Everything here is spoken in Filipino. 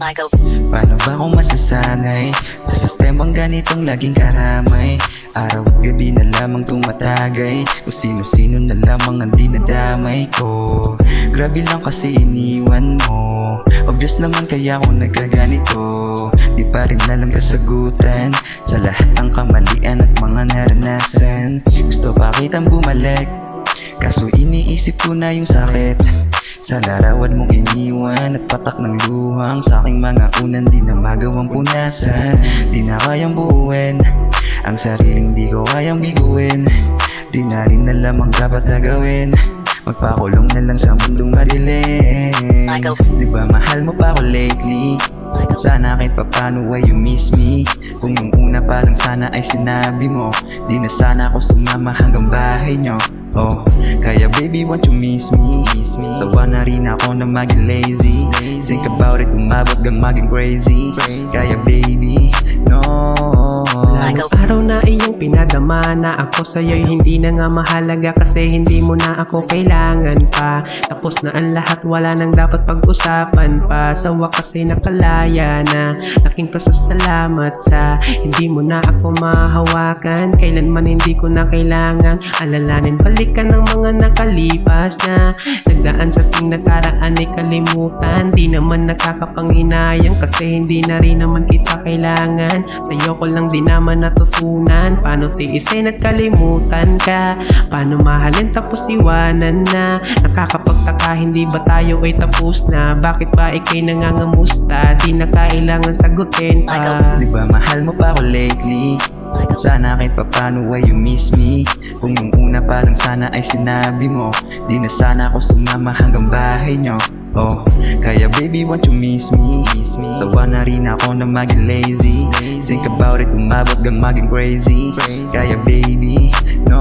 Michael. Paano ba akong masasanay sa sistemang ganitong laging karamay? Araw at gabi na lamang tumatagay, kung sino-sino na lamang ang dinadamay ko. Grabe lang kasi iniwan mo, obvious naman kaya ako nagkaganito. Di pa rin alam kasagutan sa lahat ng kamalian at mga naranasan. Gusto pa kitang bumalik, kaso iniisip ko na yung sakit sa larawan mong iniwan at patak ng luhang sa aking mga unan di na magawang punasan. Di na kayang buuin ang sariling di ko kayang biguin. Di na rin alam ang dapat na gawin, magpakulong na lang sa mundong madilim. Michael. Di ba mahal mo pa ako lately? Sana kahit papano ay you miss me. Kung yung una pa lang sana ay sinabi mo, di na sana ako sumama hanggang bahay nyo. Oh, kaya baby won't you miss me? Sawa na rin ako na maging lazy. Think about it, umabot gang maging crazy. Kaya baby, no. Michael. Araw na iyong pinadama na ako sa'yo'y hindi na nga mahalaga, kasi hindi mo na ako kailangan pa. Tapos na ang lahat, wala nang dapat pag-usapan pa. Sa wakas ay nakalaya na, laking pasasalamat sa hindi mo na ako mahawakan. Kailanman hindi ko na kailangan alalanin, balikan ng mga nakalipas na nagdaan sa ting nakaraan ay kalimutan. Di naman nakakapanghinayang kasi hindi na rin naman kita kailangan. Sa'yo ko lang di naman natutunan paano tiisin at kalimutan ka, paano mahalin tapos iwanan na. Nakakapagtaka, hindi ba tayo ay tapos na? Bakit ba ikay nangangamusta? Di na kailangan sagutin pa. Di ba mahal mo pa ako lately? Sana kahit papano ay you miss me. Kung yung una pa lang sana ay sinabi mo, di na sana ako sumama hanggang bahay nyo. Oh, kaya baby won't you miss me? Sawa na rin ako na maging lazy. Think about it, umabot gang maging crazy. Kaya baby, no.